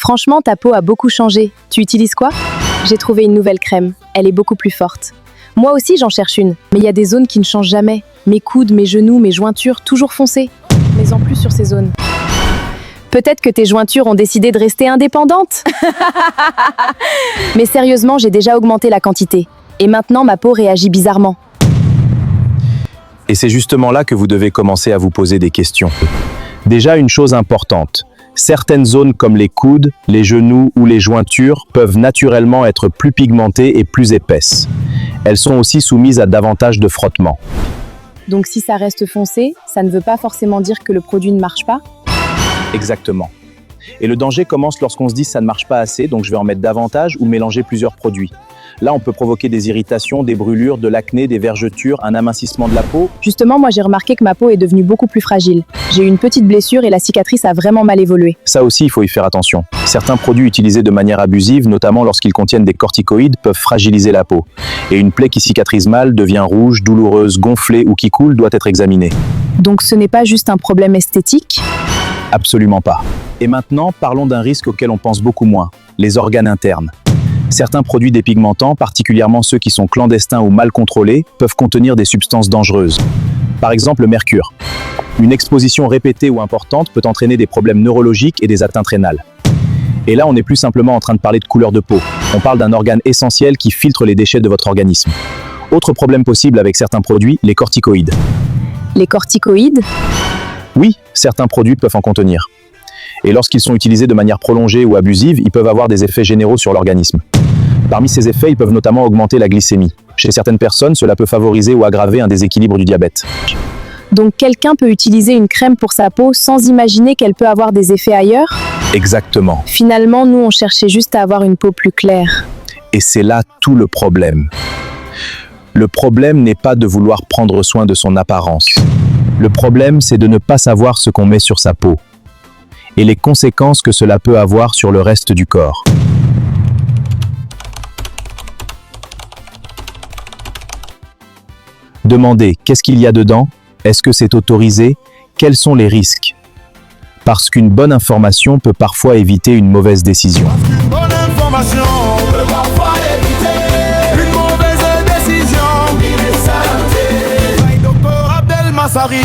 Franchement, ta peau a beaucoup changé. Tu utilises quoi? J'ai trouvé une nouvelle crème. Elle est beaucoup plus forte. Moi aussi, j'en cherche une. Mais il y a des zones qui ne changent jamais. Mes coudes, mes genoux, mes jointures, toujours foncées. Mais en plus sur ces zones. Peut-être que tes jointures ont décidé de rester indépendantes. Mais sérieusement, j'ai déjà augmenté la quantité. Et maintenant, ma peau réagit bizarrement. Et c'est justement là que vous devez commencer à vous poser des questions. Déjà, une chose importante. Certaines zones comme les coudes, les genoux ou les jointures peuvent naturellement être plus pigmentées et plus épaisses. Elles sont aussi soumises à davantage de frottement. Donc si ça reste foncé, ça ne veut pas forcément dire que le produit ne marche pas? Exactement. Et le danger commence lorsqu'on se dit ça ne marche pas assez, donc je vais en mettre davantage ou mélanger plusieurs produits. Là, on peut provoquer des irritations, des brûlures, de l'acné, des vergetures, un amincissement de la peau. Justement, moi j'ai remarqué que ma peau est devenue beaucoup plus fragile. J'ai eu une petite blessure et la cicatrice a vraiment mal évolué. Ça aussi, il faut y faire attention. Certains produits utilisés de manière abusive, notamment lorsqu'ils contiennent des corticoïdes, peuvent fragiliser la peau. Et une plaie qui cicatrise mal, devient rouge, douloureuse, gonflée ou qui coule doit être examinée. Donc ce n'est pas juste un problème esthétique? Absolument pas. Et maintenant, parlons d'un risque auquel on pense beaucoup moins, les organes internes. Certains produits dépigmentants, particulièrement ceux qui sont clandestins ou mal contrôlés, peuvent contenir des substances dangereuses. Par exemple, le mercure. Une exposition répétée ou importante peut entraîner des problèmes neurologiques et des atteintes rénales. Et là, on n'est plus simplement en train de parler de couleur de peau. On parle d'un organe essentiel qui filtre les déchets de votre organisme. Autre problème possible avec certains produits, les corticoïdes. Les corticoïdes? Oui, certains produits peuvent en contenir. Et lorsqu'ils sont utilisés de manière prolongée ou abusive, ils peuvent avoir des effets généraux sur l'organisme. Parmi ces effets, ils peuvent notamment augmenter la glycémie. Chez certaines personnes, cela peut favoriser ou aggraver un déséquilibre du diabète. Donc quelqu'un peut utiliser une crème pour sa peau sans imaginer qu'elle peut avoir des effets ailleurs? Exactement. Finalement, nous, on cherchait juste à avoir une peau plus claire. Et c'est là tout le problème. Le problème n'est pas de vouloir prendre soin de son apparence. Le problème, c'est de ne pas savoir ce qu'on met sur sa peau et les conséquences que cela peut avoir sur le reste du corps. Demandez qu'est-ce qu'il y a dedans, est-ce que c'est autorisé, quels sont les risques. Parce qu'une bonne information peut parfois éviter une mauvaise décision. Une bonne information peut parfois éviter une mauvaise décision. Dr Abdel Massari.